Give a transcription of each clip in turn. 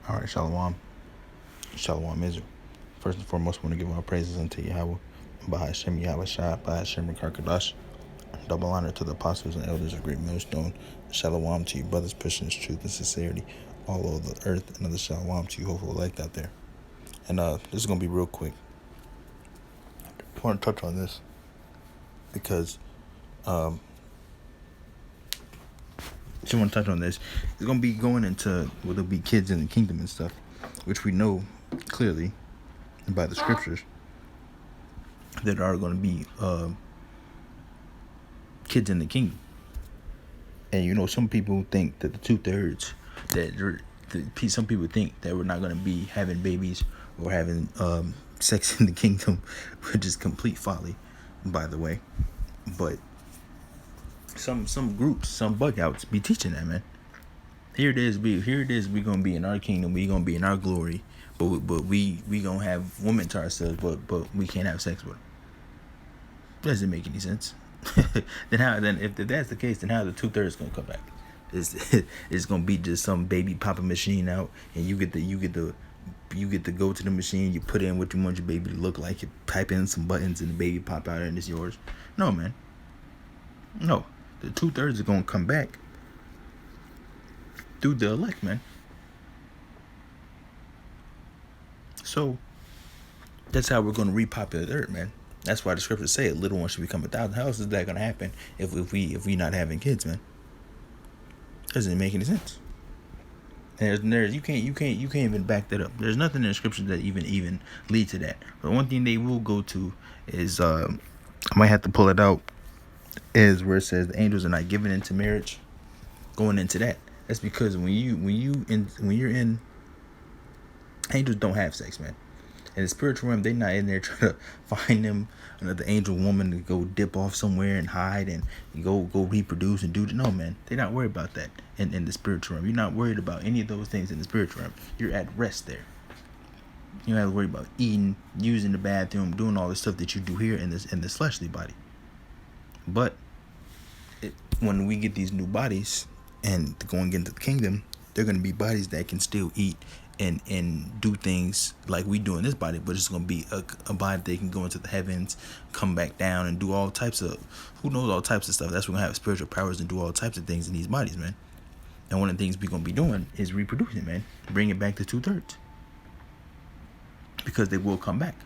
All right, Shalom. Shalom Israel. First and foremost, I want to give our praises unto Yahweh, Bahashem Yahweh Shai, Bahashem Rakakadash. Double honor to the apostles and elders of Great Millstone. Shalom to you, brothers, Christians, truth and sincerity, all over the earth. Another shalom to you, hopeful elect out there. And this is going to be real quick. I want to touch on this because It's going to be going into, well, there'll be kids in the kingdom and stuff, which we know clearly by the scriptures that are going to be kids in the kingdom. And some people think that the 2/3 some people think that we're not going to be having babies or having sex in the kingdom, which is complete folly, by the way. But some groups, some bug outs be teaching that, man. Here it is, we gonna be in our kingdom, we gonna be in our glory, but we gonna have women to ourselves, but we can't have sex with them. Doesn't make any sense. Then if that's the case, then how the 2/3 gonna come back? It's gonna be just some baby popping machine out, and you get to go to the machine, you put in what you want your baby to look like, you type in some buttons, and the baby pop out, and it's yours. No, man. No, the 2/3 is gonna come back through the elect, man. So that's how we're gonna repopulate the earth, man. That's why the scriptures say it, little ones should become 1,000. How else is that gonna happen if we not having kids, man? Doesn't make any sense. There's you can't even back that up. There's nothing in the scriptures that even lead to that. But one thing they will go to is I might have to pull it out, is where it says the angels are not given into marriage. Going into that, that's because when you're in, angels don't have sex, man. In the spiritual realm, they're not in there trying to find them another angel woman to go dip off somewhere and hide and go reproduce and do. No, man, they're not worried about that in the spiritual realm. You're not worried about any of those things in the spiritual realm. You're at rest there. You don't have to worry about eating, using the bathroom, doing all the stuff that you do here in this fleshly body. But when we get these new bodies and going into the kingdom, they're going to be bodies that can still eat and do things like we do in this body, but it's going to be a body that can go into the heavens, come back down, and do all types of, all types of stuff. That's when we're going to have spiritual powers and do all types of things in these bodies, man. And one of the things we're going to be doing is reproducing, man. Bring it back to 2/3. Because they will come back.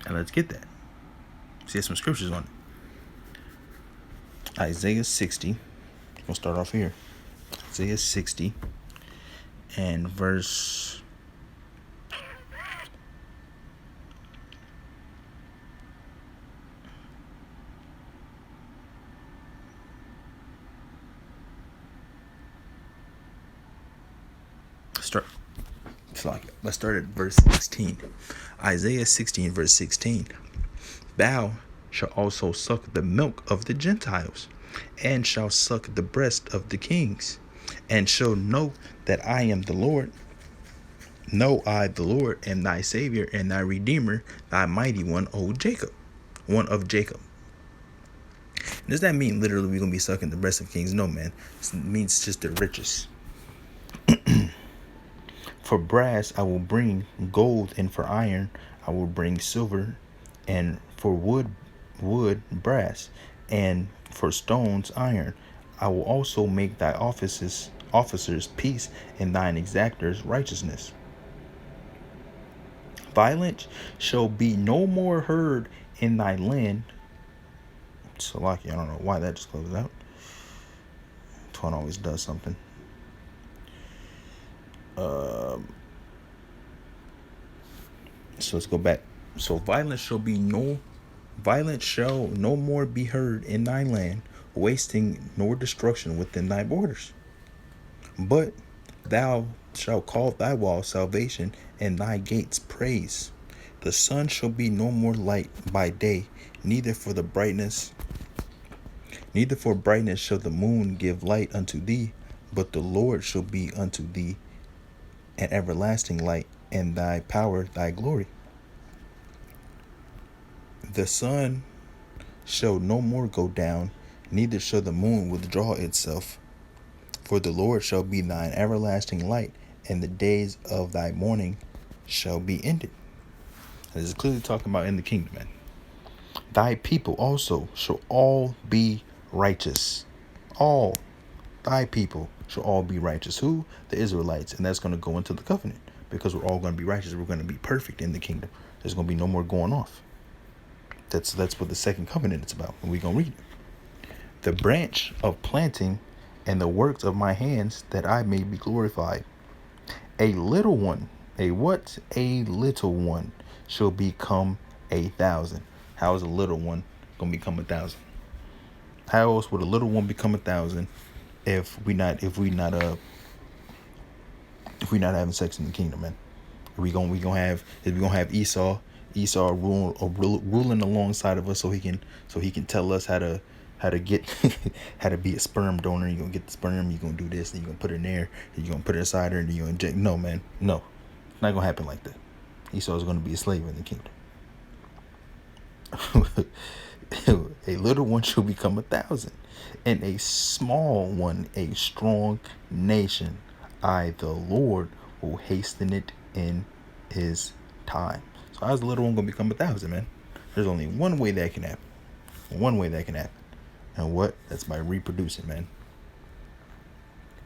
And let's get that. See some scriptures on it. Isaiah 60. We'll start off here. Isaiah 60 and verse let's start at verse 16. Isaiah 16 verse 16. Thou shalt also suck the milk of the Gentiles, and shall suck the breast of the kings, and shall know that I am the Lord. Know I, the Lord, am thy Savior and thy Redeemer, thy mighty one, O Jacob. One of Jacob. Does that mean literally we're going to be sucking the breast of kings? No, man. It means just the richest. For brass I will bring gold, and for iron I will bring silver, and for wood brass, and for stones iron. I will also make thy officers peace, and thine exactors righteousness. Violence shall be no more heard in thy land. Salaki, I don't know why that just closed out. Twan always does something. So let's go back. So violence shall no more be heard in thy land, wasting nor destruction within thy borders. But thou shalt call thy wall salvation, and thy gates praise. The sun shall be no more light by day, neither for brightness shall the moon give light unto thee, but the Lord shall be unto thee an everlasting light, and thy power thy glory. The sun shall no more go down, neither shall the moon withdraw itself. For the Lord shall be thine everlasting light, and the days of thy mourning shall be ended. This is clearly talking about in the kingdom, man. Thy people also shall all be righteous. All thy people shall all be righteous. Who? The Israelites. And that's going to go into the covenant because we're all going to be righteous. We're going to be perfect in the kingdom. There's going to be no more going off. That's what the second covenant is about. And we're going to read it. The branch of planting and the works of my hands, that I may be glorified. A little one, a what? A little one shall become 1,000. How is a little one going to become 1,000? How else would a little one become 1,000 if we not having sex in the kingdom, man? We gonna have Esau ruling alongside of us, so he can tell us how to get how to be a sperm donor. You're gonna get the sperm, you're gonna do this, and you're gonna put it in there, and you're gonna put it inside her, and you're gonna inject. No, man, no, it's not gonna happen like that. Esau is gonna be a slave in the kingdom. A little one shall become 1,000, and a small one a strong nation. I, the Lord, will hasten it in his time. So how's the little one gonna become 1,000, man? There's only one way that can happen. One way that can happen. And what? That's by reproducing, man.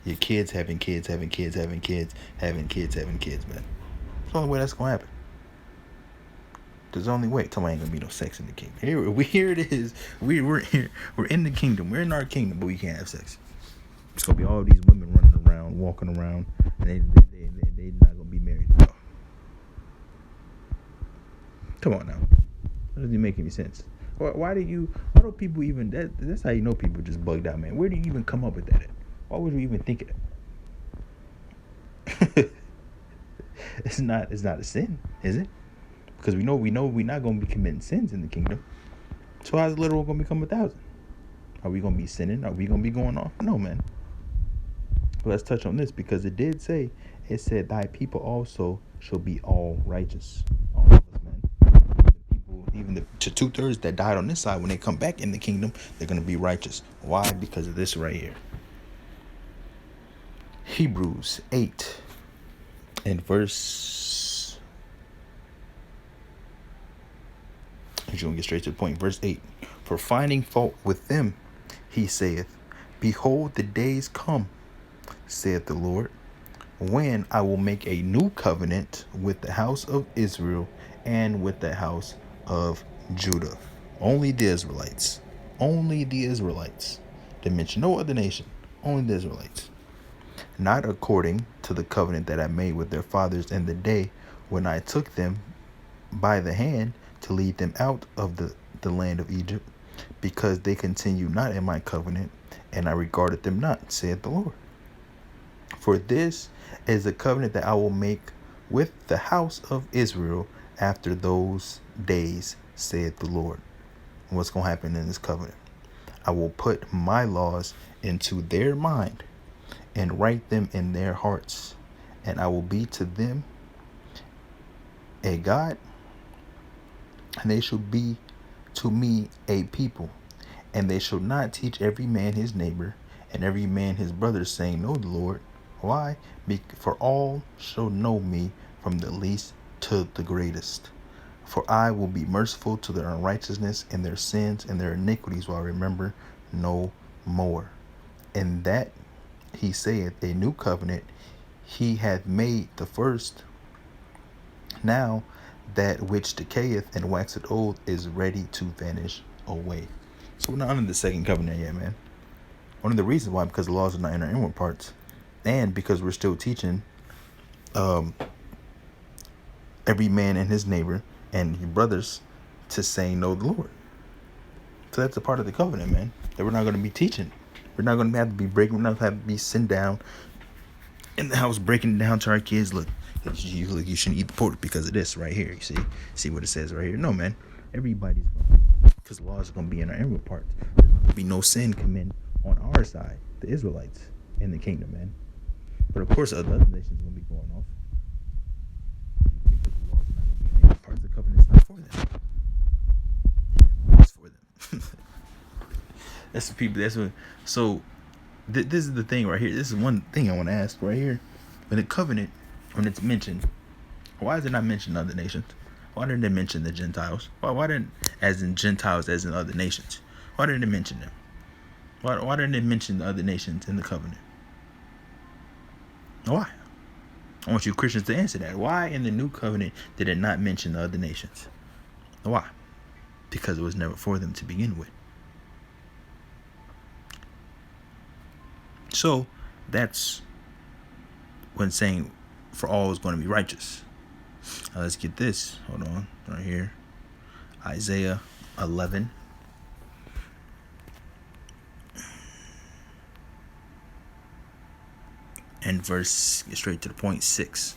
Your kids having kids, having kids, having kids, having kids, having kids, man. It's the only way that's gonna happen. There's only way. Tell me ain't gonna be no sex in the kingdom. Here it is. We're here. We're in the kingdom. We're in our kingdom, but we can't have sex. It's gonna be all these women running around, walking around, and they not gonna be married. No. Come on now. That doesn't make any sense. Why do people even? That's how you know people just bugged out, man. Where do you even come up with that at? Why would you even think of that? It's not a sin, is it? Because we know we're not going to be committing sins in the kingdom. So how's the little one going to become 1,000? Are we going to be sinning? Are we going to be going off? No, man. But let's touch on this, because it said, thy people also shall be all righteous. All of us, man. The people, even the 2/3 that died on this side, when they come back in the kingdom, they're going to be righteous. Why? Because of this right here. Hebrews 8 and verse... You're going to get straight to the point. Verse 8. For finding fault with them, he saith, behold, the days come, saith the Lord, when I will make a new covenant with the house of Israel and with the house of Judah. Only the Israelites. Only the Israelites. They mention no other nation. Only the Israelites. Not according to the covenant that I made with their fathers in the day when I took them by the hand to lead them out of the land of Egypt, because they continue not in my covenant, and I regarded them not, saith the Lord. For this is the covenant that I will make with the house of Israel after those days, saith the Lord. And what's going to happen in this covenant? I will put my laws into their mind and write them in their hearts, and I will be to them a God, and they shall be to me a people. And they shall not teach every man his neighbor and every man his brother, saying, know the Lord. Why? For all shall know me, from the least to the greatest. For I will be merciful to their unrighteousness, and their sins and their iniquities will I remember no more. And that he saith, a new covenant he hath made the first. Now that which decayeth and waxeth old is ready to vanish away. So we're not under the second covenant yet, man. One of the reasons why, because the laws are not in our inward parts, and because we're still teaching every man and his neighbor and your brothers to say know the Lord. So that's a part of the covenant, man, that we're not going to be teaching. We're not going to have to be breaking. We're not going to have to be sitting down in the house breaking it down to our kids. Look, you shouldn't eat the pork because of this right here. You see what it says right here. No, man, everybody's going to, because the laws are going to be in our inward parts. There's not going to be no sin coming on our side, the Israelites in the kingdom, man. But of course, other nations are going to be going off, because the laws are not going to be in their parts. The covenant's not for them. It's for them. That's the people. That's what. So this is the thing right here. This is one thing I want to ask right here. When the covenant, when it's mentioned, why is it not mentioned other nations? Why didn't they mention the Gentiles? Why didn't, as in Gentiles, as in other nations? Why didn't they mention them? Why didn't they mention the other nations in the covenant? Why? I want you Christians to answer that. Why in the new covenant did it not mention the other nations? Why? Because it was never for them to begin with. So that's when saying for all is going to be righteous. Now let's get this. Hold on. Right here. Isaiah 11. And verse, get straight to the point, 6.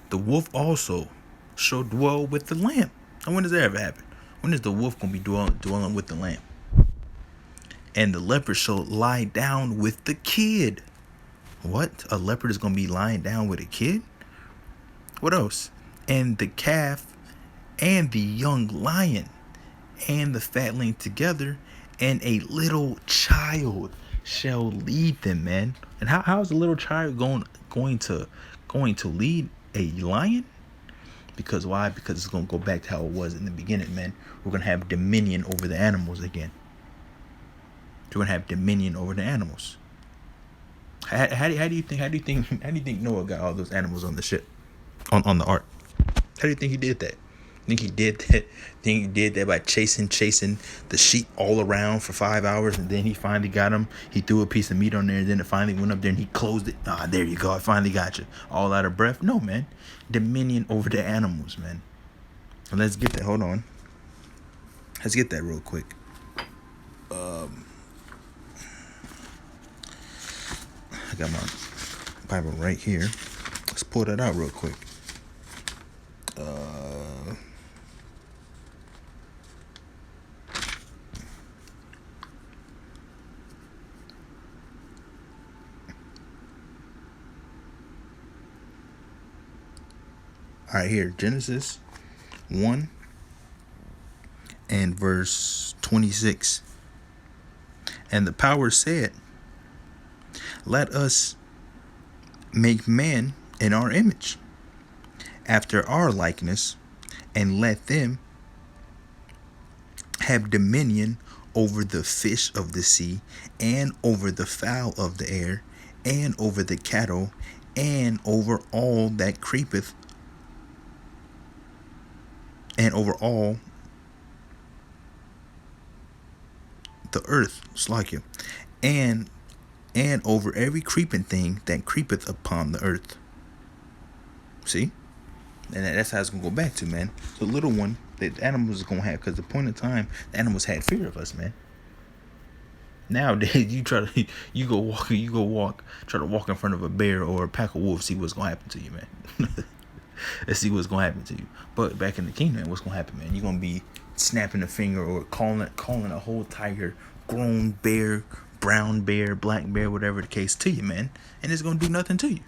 The wolf also shall dwell with the lamb. And when does that ever happen? When is the wolf going to be dwelling with the lamb? And the leopard shall lie down with the kid. What? A leopard is going to be lying down with a kid? What else? And the calf and the young lion and the fatling together, and a little child shall lead them, man. And how is a little child going to lead a lion? Because why? Because it's going to go back to how it was in the beginning, man. We're going to have dominion over the animals again. We're going to have dominion over the animals. How do you think Noah got all those animals on the ship, on the ark? How do you think he did that? Think he did that by chasing the sheep all around for 5 hours, and then he finally got him. He threw a piece of meat on there, and then it finally went up there and he closed it. There you go. I finally got you. All out of breath? No, man. Dominion over the animals, man. And let's get that. Hold on. Let's get that real quick. I got my Bible right here. Let's pull that out real quick. All right, here, Genesis 1 and verse 26. And the power said, let us make man in our image, after our likeness, and let them have dominion over the fish of the sea, and over the fowl of the air, and over the cattle, and over all that creepeth, and over all the earth, Slakia, and over every creeping thing that creepeth upon the earth. See? And that's how it's going to go back to, man. The little one, the animals is going to have, because the point of time, the animals had fear of us, man. Nowadays, you go walk, try to walk in front of a bear or a pack of wolves, see what's going to happen to you, man. Let's see what's going to happen to you. But back in the kingdom, what's going to happen, man? You're going to be snapping a finger or calling a whole tiger, grown bear, brown bear, black bear, whatever the case, to you, man. And it's going to do nothing to you.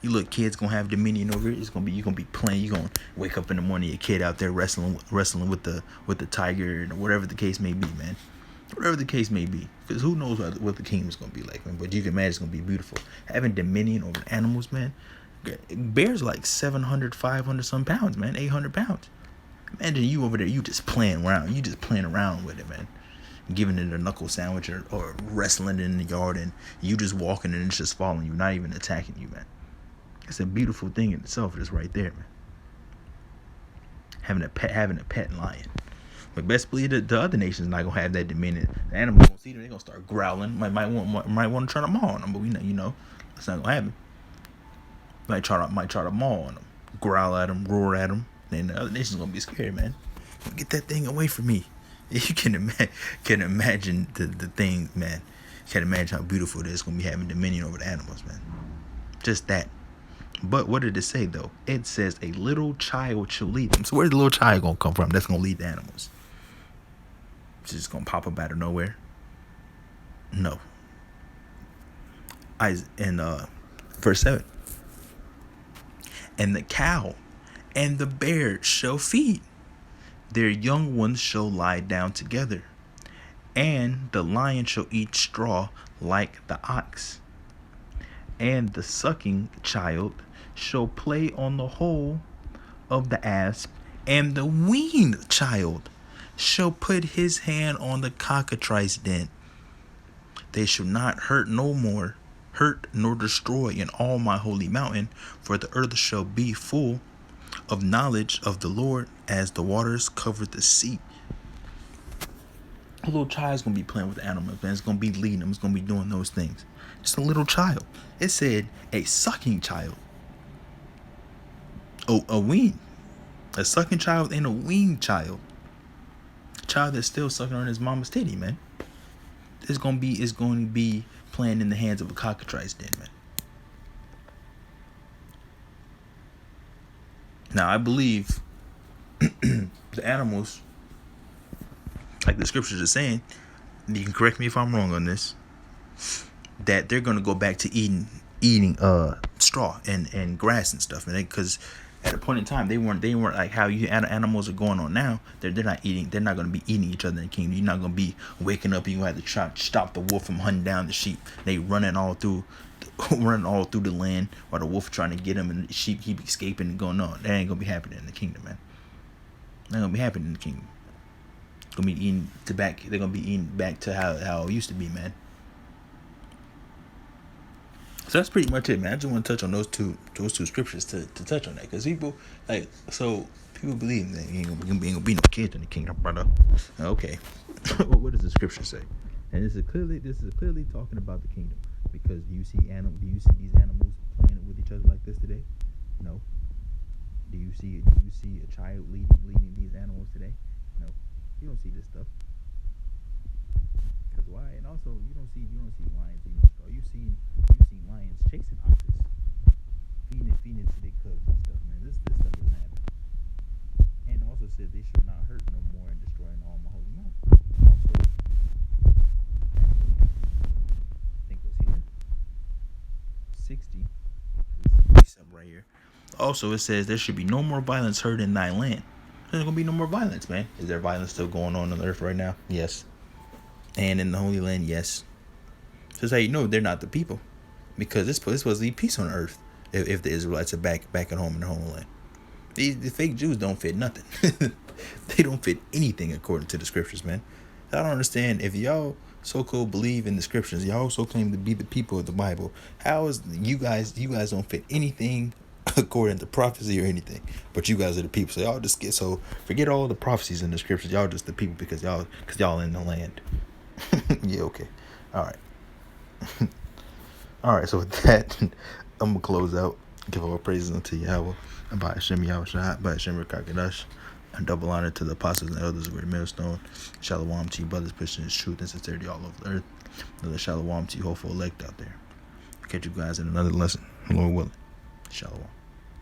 You look, kids going to have dominion over it. You're going to be playing. You're going to wake up in the morning, your kid out there wrestling with the tiger, and whatever the case may be, man. Whatever the case may be. Because who knows what the kingdom is going to be like, man. But you can imagine it's going to be beautiful. Having dominion over animals, man. Bears like 700, 500 some pounds, man. 800 pounds. Imagine you over there, you just playing around. You just playing around with it, man. Giving it a knuckle sandwich or wrestling it in the yard, and you just walking and it's just following you, not even attacking you, man. It's a beautiful thing in itself, just right there, man. Having a pet lion. But best believe the other nations not gonna have that dominion. The animals gonna see them, they're gonna start growling. Might want to try to maul on them, but we know that's not gonna happen. Might try to maul on them, growl at them, roar at them. Then the other nations gonna be scared, man. Get that thing away from me. You can imagine the thing, man. You can imagine how beautiful it is gonna be having dominion over the animals, man. Just that. But what did it say though? It says a little child shall lead them. So where's the little child gonna come from? That's gonna lead the animals. It's just gonna pop up out of nowhere. No. In verse 7. And the cow and the bear shall feed. Their young ones shall lie down together. And the lion shall eat straw like the ox. And the sucking child shall play on the hole of the asp, and the weaned child shall put his hand on the cockatrice den. They shall not hurt nor destroy in all my holy mountain, for the earth shall be full of knowledge of the Lord as the waters cover the sea. A little child's gonna be playing with the animals, man. It's gonna be leading them, it's gonna be doing those things. Just a little child. It said a sucking child. Oh, a wean. A sucking child and a weaned child. A child that's still sucking on his mama's titty, man. It's going to be playing in the hands of a cockatrice den, man. Now, I believe the animals, like the scriptures are saying, you can correct me if I'm wrong on this, that they're going to go back to eating straw and grass and stuff, man. Because at a point in time, they weren't like how you animals are going on now. They're not eating. They're not going to be eating each other in the kingdom. You're not going to be waking up. You have to stop the wolf from hunting down the sheep. They running all through the land while the wolf trying to get them, and the sheep keep escaping and going on. That ain't gonna be happening in the kingdom, man. Not gonna be happening in the kingdom. It's gonna be eating back. They're gonna be eating back to how it used to be, man. So that's pretty much it, man. I just want to touch on those two scriptures to touch on that, because people believe that ain't gonna be no kids in the kingdom, brother. Okay, what does the scripture say? And this is clearly talking about the kingdom, because do you see these animals playing with each other like this today? No. Do you see a child leading these animals today? No. You don't see this stuff. Because why? And also you don't see lions eating no straw. You've seen lions chasing oxes, feeding to their cubs and stuff, man. This stuff doesn't happen. And also said they should not hurt no more and destroy all my holy mountain. Also, I think it was here 60. Something right here. Also, it says there should be no more violence heard in thy land. There's gonna be no more violence, man. Is there violence still going on the earth right now? Yes. And in the Holy Land, yes. So that's how you know they're not the people, because this was supposed to be peace on earth if the Israelites are back at home in the homeland. The fake Jews don't fit nothing. They don't fit anything according to the scriptures, man. I don't understand, if y'all so-called believe in the scriptures, y'all also claim to be the people of the Bible, how is you guys don't fit anything according to prophecy or anything, but you guys are the people. So y'all just forget all the prophecies in the scriptures. Y'all just the people because y'all in the land. Yeah, okay. All right. All right, so with that, I'm gonna close out. Give all praises unto Yahweh, and by Hashem Yahushua, by Hashem Rekakadosh, and double honor to the apostles and elders of Great Millstone. Shalom to you brothers pushing his truth and sincerity all over the earth. Another shalom to you hopeful elect out there. I'll catch you guys in another lesson, Lord willing. Shalom.